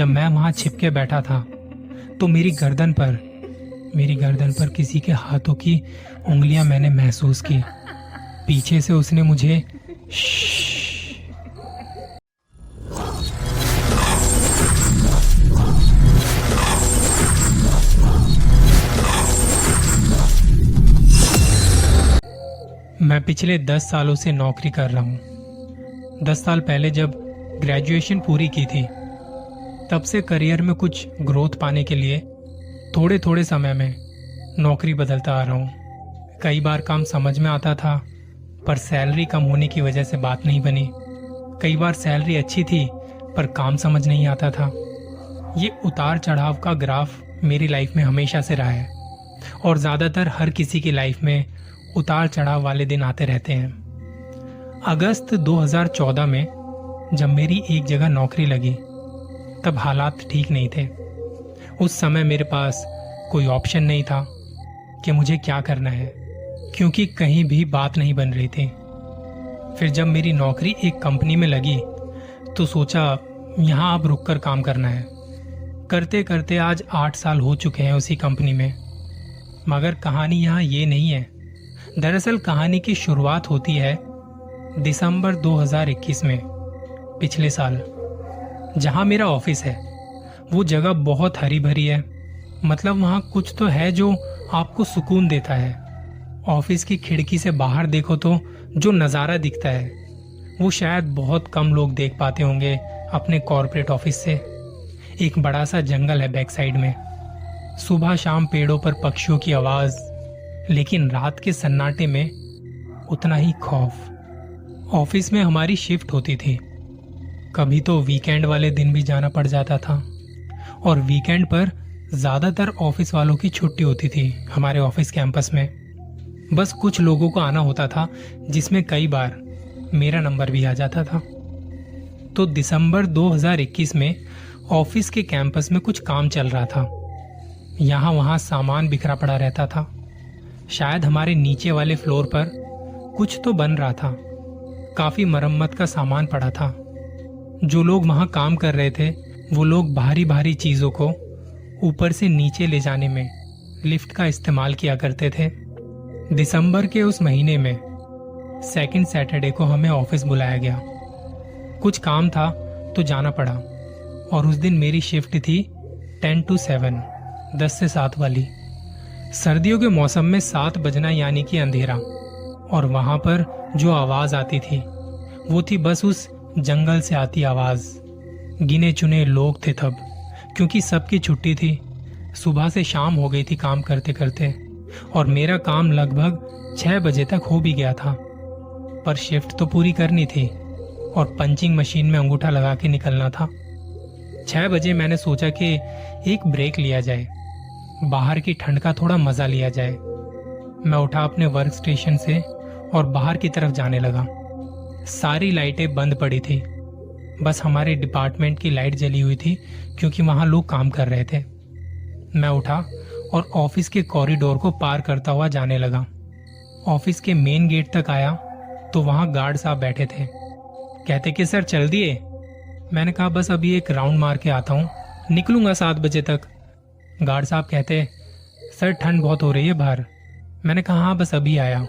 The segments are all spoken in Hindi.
जब मैं वहां छिपके बैठा था तो मेरी गर्दन पर किसी के हाथों की उंगलियां मैंने महसूस की। पीछे से उसने मुझे श्श्श। मैं पिछले 10 सालों से नौकरी कर रहा हूँ। 10 साल पहले जब ग्रेजुएशन पूरी की थी तब से करियर में कुछ ग्रोथ पाने के लिए थोड़े थोड़े समय में नौकरी बदलता आ रहा हूँ। कई बार काम समझ में आता था पर सैलरी कम होने की वजह से बात नहीं बनी। कई बार सैलरी अच्छी थी पर काम समझ नहीं आता था। ये उतार चढ़ाव का ग्राफ मेरी लाइफ में हमेशा से रहा है और ज़्यादातर हर किसी की लाइफ में उतार चढ़ाव वाले दिन आते रहते हैं। अगस्त 2014 में जब मेरी एक जगह नौकरी लगी तब हालात ठीक नहीं थे। उस समय मेरे पास कोई ऑप्शन नहीं था कि मुझे क्या करना है, क्योंकि कहीं भी बात नहीं बन रही थी। फिर जब मेरी नौकरी एक कंपनी में लगी तो सोचा यहाँ अब रुक कर काम करना है। करते करते आज 8 साल हो चुके हैं उसी कंपनी में। मगर कहानी यहाँ ये नहीं है। दरअसल कहानी की शुरुआत होती है दिसंबर 2021 में, पिछले साल। जहाँ मेरा ऑफिस है वो जगह बहुत हरी भरी है। मतलब वहाँ कुछ तो है जो आपको सुकून देता है। ऑफिस की खिड़की से बाहर देखो तो जो नज़ारा दिखता है वो शायद बहुत कम लोग देख पाते होंगे अपने कॉरपोरेट ऑफिस से। एक बड़ा सा जंगल है बैक साइड में। सुबह शाम पेड़ों पर पक्षियों की आवाज़, लेकिन रात के सन्नाटे में उतना ही खौफ। ऑफिस में हमारी शिफ्ट होती थी। कभी तो वीकेंड वाले दिन भी जाना पड़ जाता था और वीकेंड पर ज़्यादातर ऑफिस वालों की छुट्टी होती थी हमारे ऑफिस कैंपस में। बस कुछ लोगों को आना होता था, जिसमें कई बार मेरा नंबर भी आ जाता था। तो दिसंबर 2021 में ऑफिस के कैंपस में कुछ काम चल रहा था। यहाँ वहाँ सामान बिखरा पड़ा रहता था। शायद हमारे नीचे वाले फ्लोर पर कुछ तो बन रहा था। काफी मरम्मत का सामान पड़ा था। जो लोग वहां काम कर रहे थे वो लोग भारी भारी चीजों को ऊपर से नीचे ले जाने में लिफ्ट का इस्तेमाल किया करते थे। दिसंबर के उस महीने में सेकंड सैटरडे को हमें ऑफिस बुलाया गया। कुछ काम था तो जाना पड़ा और उस दिन मेरी शिफ्ट थी 10 to 7, 10 से 7 वाली। सर्दियों के मौसम में 7 बजना यानी कि अंधेरा। और वहां पर जो आवाज आती थी वो थी बस उस जंगल से आती आवाज। गिने चुने लोग थे तब, क्योंकि सबकी छुट्टी थी। सुबह से शाम हो गई थी काम करते करते और मेरा काम लगभग 6 बजे तक हो भी गया था। पर शिफ्ट तो पूरी करनी थी और पंचिंग मशीन में अंगूठा लगा के निकलना था। 6 बजे मैंने सोचा कि एक ब्रेक लिया जाए, बाहर की ठंड का थोड़ा मजा लिया जाए। मैं उठा अपने वर्क स्टेशन से और बाहर की तरफ जाने लगा। सारी लाइटें बंद पड़ी थी, बस हमारे डिपार्टमेंट की लाइट जली हुई थी क्योंकि वहां लोग काम कर रहे थे। मैं उठा और ऑफिस के कॉरिडोर को पार करता हुआ जाने लगा। ऑफिस के मेन गेट तक आया तो वहां गार्ड साहब बैठे थे। कहते कि सर चल दिए। मैंने कहा बस अभी एक राउंड मार के आता हूँ, निकलूंगा 7 बजे तक। गार्ड साहब कहते सर ठंड बहुत हो रही है बाहर। मैंने कहा हाँ बस अभी आया।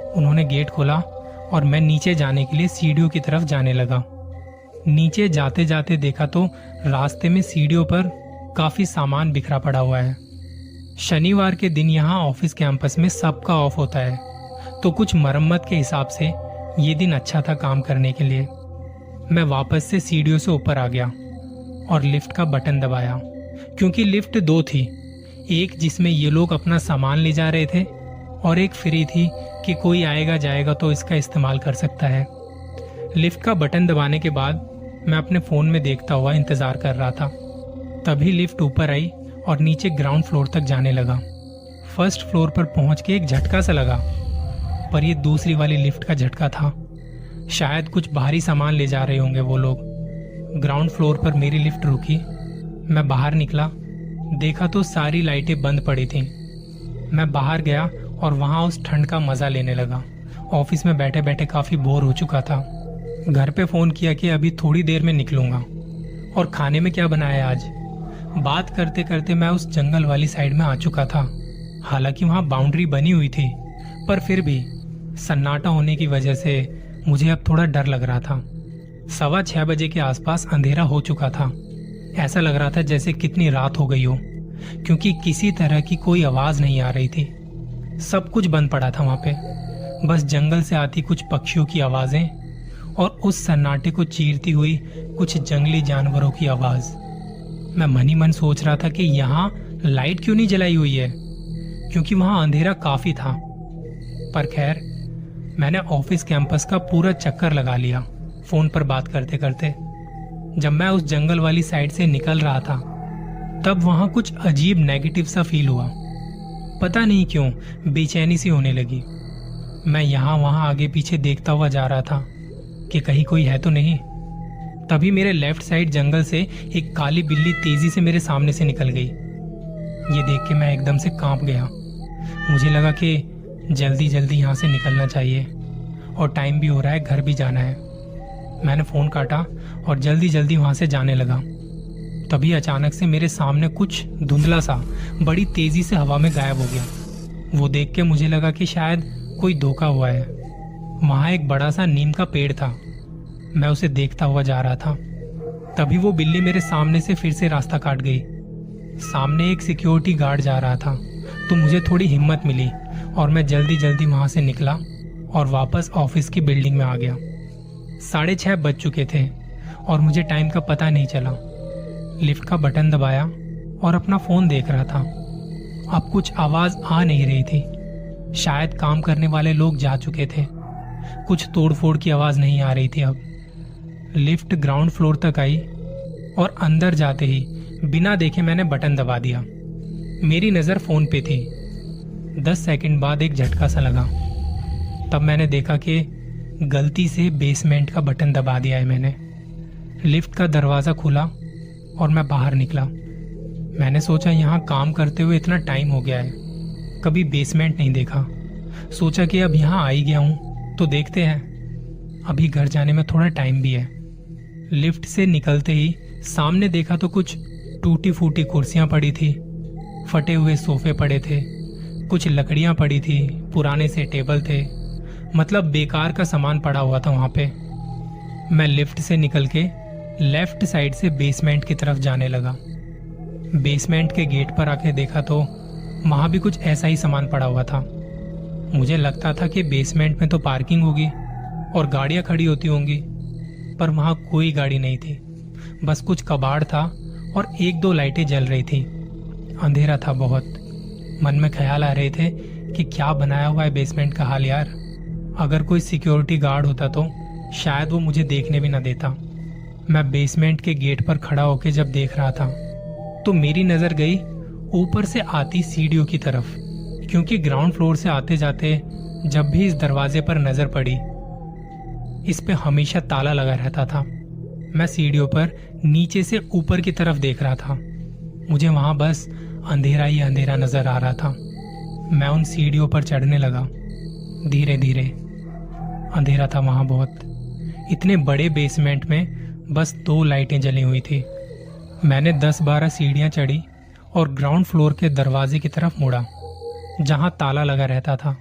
उन्होंने गेट खोला और मैं नीचे जाने के लिए सीढ़ियों की तरफ जाने लगा। नीचे जाते जाते देखा तो रास्ते में सीढ़ियों पर काफी सामान बिखरा पड़ा हुआ है। शनिवार के दिन यहाँ ऑफिस कैंपस में सबका ऑफ होता है, तो कुछ मरम्मत के हिसाब से ये दिन अच्छा था काम करने के लिए। मैं वापस से सीढ़ियों से ऊपर आ गया और लिफ्ट का बटन दबाया, क्योंकि लिफ्ट 2 थी। एक जिसमें ये लोग अपना सामान ले जा रहे थे और एक फ्री थी कि कोई आएगा जाएगा तो इसका इस्तेमाल कर सकता है। लिफ्ट का बटन दबाने के बाद मैं अपने फोन में देखता हुआ इंतजार कर रहा था। तभी लिफ्ट ऊपर आई और नीचे ग्राउंड फ्लोर तक जाने लगा। फर्स्ट फ्लोर पर पहुंच के एक झटका सा लगा, पर यह दूसरी वाली लिफ्ट का झटका था। शायद कुछ भारी सामान ले जा रहे होंगे वो लोग। ग्राउंड फ्लोर पर मेरी लिफ्ट रुकी। मैं बाहर निकला, देखा तो सारी लाइटें बंद पड़ी थीं। मैं बाहर गया और वहां उस ठंड का मजा लेने लगा। ऑफिस में बैठे बैठे काफी बोर हो चुका था। घर पे फोन किया कि अभी थोड़ी देर में निकलूंगा और खाने में क्या बनाया है आज। बात करते करते मैं उस जंगल वाली साइड में आ चुका था। हालांकि वहां बाउंड्री बनी हुई थी, पर फिर भी सन्नाटा होने की वजह से मुझे अब थोड़ा डर लग रहा था। 6:15 बजे के आसपास अंधेरा हो चुका था। ऐसा लग रहा था जैसे कितनी रात हो गई हो, क्योंकि किसी तरह की कोई आवाज नहीं आ रही थी। सब कुछ बंद पड़ा था वहां पे, बस जंगल से आती कुछ पक्षियों की आवाजें और उस सन्नाटे को चीरती हुई कुछ जंगली जानवरों की आवाज। मैं मन ही मन सोच रहा था कि यहाँ लाइट क्यों नहीं जलाई हुई है, क्योंकि वहां अंधेरा काफी था। पर खैर, मैंने ऑफिस कैंपस का पूरा चक्कर लगा लिया फोन पर बात करते करते। जब मैं उस जंगल वाली साइड से निकल रहा था, तब वहां कुछ अजीब नेगेटिव सा फील हुआ। पता नहीं क्यों बेचैनी सी होने लगी। मैं यहाँ वहां आगे पीछे देखता हुआ जा रहा था कि कहीं कोई है तो नहीं। तभी मेरे लेफ्ट साइड जंगल से एक काली बिल्ली तेजी से मेरे सामने से निकल गई। ये देख के मैं एकदम से कांप गया। मुझे लगा कि जल्दी जल्दी यहाँ से निकलना चाहिए और टाइम भी हो रहा है, घर भी जाना है। मैंने फोन काटा और जल्दी जल्दी वहां से जाने लगा। तभी अचानक से मेरे सामने कुछ धुंधला सा बड़ी तेजी से हवा में गायब हो गया। वो देख के मुझे लगा कि शायद कोई धोखा हुआ है। वहां एक बड़ा सा नीम का पेड़ था। मैं उसे देखता हुआ जा रहा था। तभी वो बिल्ली मेरे सामने से फिर से रास्ता काट गई। सामने एक सिक्योरिटी गार्ड जा रहा था, तो मुझे थोड़ी हिम्मत मिली और मैं जल्दी जल्दी वहां से निकला और वापस ऑफिस की बिल्डिंग में आ गया। 6:30 बज चुके थे और मुझे टाइम का पता नहीं चला। लिफ्ट का बटन दबाया और अपना फोन देख रहा था। अब कुछ आवाज आ नहीं रही थी। शायद काम करने वाले लोग जा चुके थे। कुछ तोड़फोड़ की आवाज नहीं आ रही थी। अब लिफ्ट ग्राउंड फ्लोर तक आई और अंदर जाते ही बिना देखे मैंने बटन दबा दिया। मेरी नजर फोन पे थी। 10 सेकंड बाद एक झटका सा लगा। तब मैंने देखा कि गलती से बेसमेंट का बटन दबा दिया है मैंने। लिफ्ट का दरवाजा खुला और मैं बाहर निकला। मैंने सोचा यहाँ काम करते हुए इतना टाइम हो गया है, कभी बेसमेंट नहीं देखा। सोचा कि अब यहाँ आ ही गया हूँ तो देखते हैं। अभी घर जाने में थोड़ा टाइम भी है। लिफ्ट से निकलते ही सामने देखा तो कुछ टूटी फूटी कुर्सियां पड़ी थी, फटे हुए सोफे पड़े थे, कुछ लकड़ियां पड़ी थी, पुराने से टेबल थे। मतलब बेकार का सामान पड़ा हुआ था वहां पे। मैं लिफ्ट से निकल के लेफ्ट साइड से बेसमेंट की तरफ जाने लगा। बेसमेंट के गेट पर आके देखा तो वहां भी कुछ ऐसा ही सामान पड़ा हुआ था। मुझे लगता था कि बेसमेंट में तो पार्किंग होगी और गाड़ियां खड़ी होती होंगी, पर वहां कोई गाड़ी नहीं थी। बस कुछ कबाड़ था और 1-2 लाइटें जल रही थी। अंधेरा था बहुत। मन में ख्याल आ रहे थे कि क्या बनाया हुआ है बेसमेंट का हाल यार। अगर कोई सिक्योरिटी गार्ड होता तो शायद वो मुझे देखने भी ना देता। मैं बेसमेंट के गेट पर खड़ा होकर जब देख रहा था तो मेरी नजर गई ऊपर से आती सीढ़ियों की तरफ, क्योंकि ग्राउंड फ्लोर से आते जाते जब भी इस दरवाजे पर नजर पड़ी, इस पे हमेशा ताला लगा रहता था। मैं सीढ़ियों पर नीचे से ऊपर की तरफ देख रहा था। मुझे वहां बस अंधेरा ही अंधेरा नजर आ रहा था। मैं उन सीढ़ियों पर चढ़ने लगा धीरे धीरे। अंधेरा था वहां बहुत। इतने बड़े बेसमेंट में बस 2 लाइटें जली हुई थी। मैंने 10-12 सीढ़ियां चढ़ी और ग्राउंड फ्लोर के दरवाजे की तरफ मुड़ा जहां ताला लगा रहता था।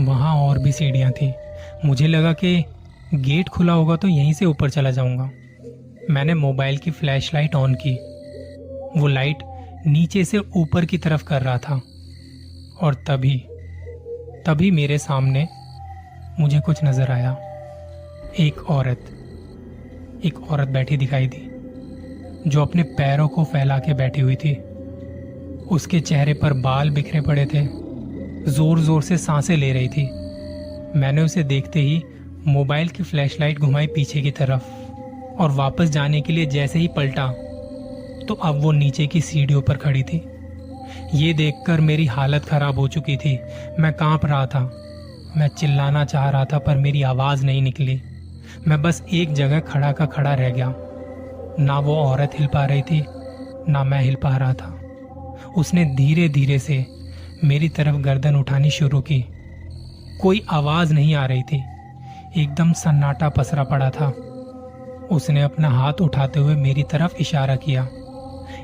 वहां और भी सीढ़ियां थी। मुझे लगा कि गेट खुला होगा तो यहीं से ऊपर चला जाऊंगा। मैंने मोबाइल की फ्लैशलाइट ऑन की। वो लाइट नीचे से ऊपर की तरफ कर रहा था और तभी मेरे सामने मुझे कुछ नजर आया। एक औरत बैठी दिखाई दी, जो अपने पैरों को फैला के बैठी हुई थी। उसके चेहरे पर बाल बिखरे पड़े थे, जोर जोर से सांसें ले रही थी। मैंने उसे देखते ही मोबाइल की फ्लैशलाइट घुमाई पीछे की तरफ और वापस जाने के लिए जैसे ही पलटा तो अब वो नीचे की सीढ़ियों पर खड़ी थी। ये देखकर मेरी हालत खराब हो चुकी थी। मैं कांप रहा था। मैं चिल्लाना चाह रहा था पर मेरी आवाज नहीं निकली। मैं बस एक जगह खड़ा का खड़ा रह गया। ना वो औरत हिल पा रही थी, ना मैं हिल पा रहा था। उसने धीरे धीरे से मेरी तरफ गर्दन उठानी शुरू की। कोई आवाज नहीं आ रही थी। एकदम सन्नाटा पसरा पड़ा था। उसने अपना हाथ उठाते हुए मेरी तरफ इशारा किया।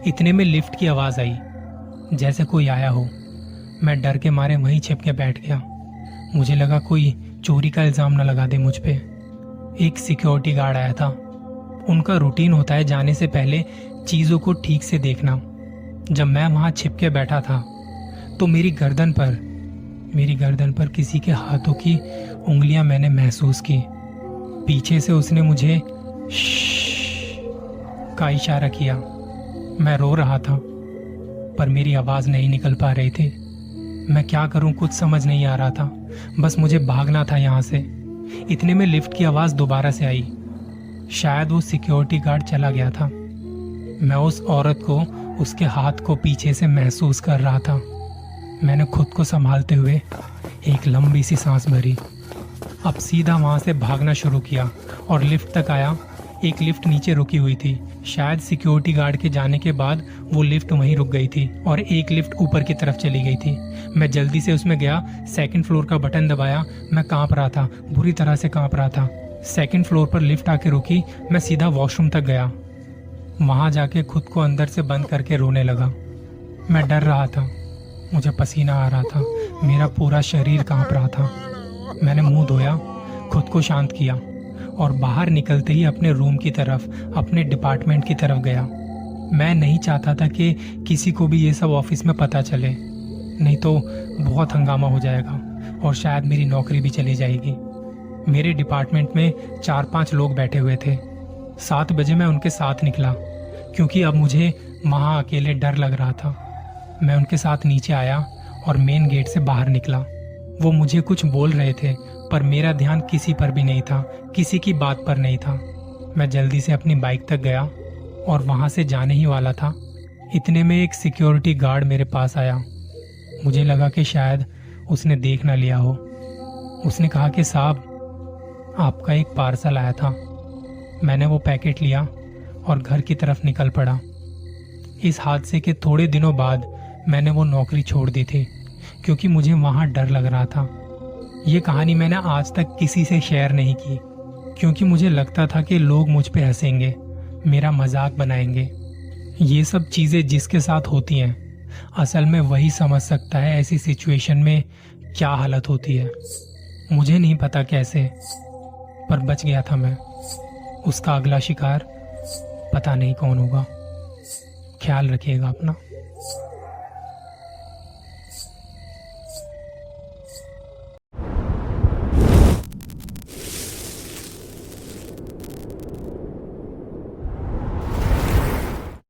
इतने में लिफ्ट की आवाज आई, जैसे कोई आया हो। मैं डर के मारे वहीं छिप के बैठ गया। मुझे लगा कोई चोरी का इल्जाम न लगा दे मुझ पे। एक सिक्योरिटी गार्ड आया था। उनका रूटीन होता है जाने से पहले चीजों को ठीक से देखना। जब मैं वहां छिप के बैठा था तो मेरी गर्दन पर किसी के हाथों की उंगलियां मैंने महसूस की। पीछे से उसने मुझे श्श्श का इशारा किया। मैं रो रहा था पर मेरी आवाज नहीं निकल पा रही थी। मैं क्या करूं कुछ समझ नहीं आ रहा था। बस मुझे भागना था यहां से। इतने में लिफ्ट की आवाज दोबारा से आई। शायद वो सिक्योरिटी गार्ड चला गया था। मैं उस औरत को, उसके हाथ को पीछे से महसूस कर रहा था। मैंने खुद को संभालते हुए एक लंबी सी सांस भरी। अब सीधा वहां से भागना शुरू किया और लिफ्ट तक आया। एक लिफ्ट नीचे रुकी हुई थी। शायद सिक्योरिटी गार्ड के जाने के बाद वो लिफ्ट वहीं रुक गई थी और एक लिफ्ट ऊपर की तरफ चली गई थी। मैं जल्दी से उसमें गया, सेकंड फ्लोर का बटन दबाया। मैं कांप रहा था, बुरी तरह से कांप रहा था। सेकंड फ्लोर पर लिफ्ट आके रुकी। मैं सीधा वॉशरूम तक गया। वहां जाके खुद को अंदर से बंद करके रोने लगा। मैं डर रहा था, मुझे पसीना आ रहा था, मेरा पूरा शरीर कांप रहा था। मैंने मुंह धोया, खुद को शांत किया और बाहर निकलते ही अपने रूम की तरफ, अपने डिपार्टमेंट की तरफ गया। मैं नहीं चाहता था कि किसी को भी ये सब ऑफिस में पता चले, नहीं तो बहुत हंगामा हो जाएगा और शायद मेरी नौकरी भी चली जाएगी। मेरे डिपार्टमेंट में 4-5 लोग बैठे हुए थे। 7 बजे मैं उनके साथ निकला क्योंकि अब मुझे वहाँ अकेले डर लग रहा था। मैं उनके साथ नीचे आया और मेन गेट से बाहर निकला। वो मुझे कुछ बोल रहे थे पर मेरा ध्यान किसी पर भी नहीं था, किसी की बात पर नहीं था। मैं जल्दी से अपनी बाइक तक गया और वहां से जाने ही वाला था। इतने में एक सिक्योरिटी गार्ड मेरे पास आया। मुझे लगा कि शायद उसने देख ना लिया हो। उसने कहा कि साहब, आपका एक पार्सल आया था। मैंने वो पैकेट लिया और घर की तरफ निकल पड़ा। इस हादसे के थोड़े दिनों बाद मैंने वो नौकरी छोड़ दी थी क्योंकि मुझे वहां डर लग रहा था। ये कहानी मैंने आज तक किसी से शेयर नहीं की क्योंकि मुझे लगता था कि लोग मुझ पे हंसेंगे, मेरा मजाक बनाएंगे। ये सब चीजें जिसके साथ होती हैं, असल में वही समझ सकता है ऐसी सिचुएशन में क्या हालत होती है। मुझे नहीं पता कैसे, पर बच गया था मैं। उसका अगला शिकार पता नहीं कौन होगा। ख्याल रखिएगा अपना।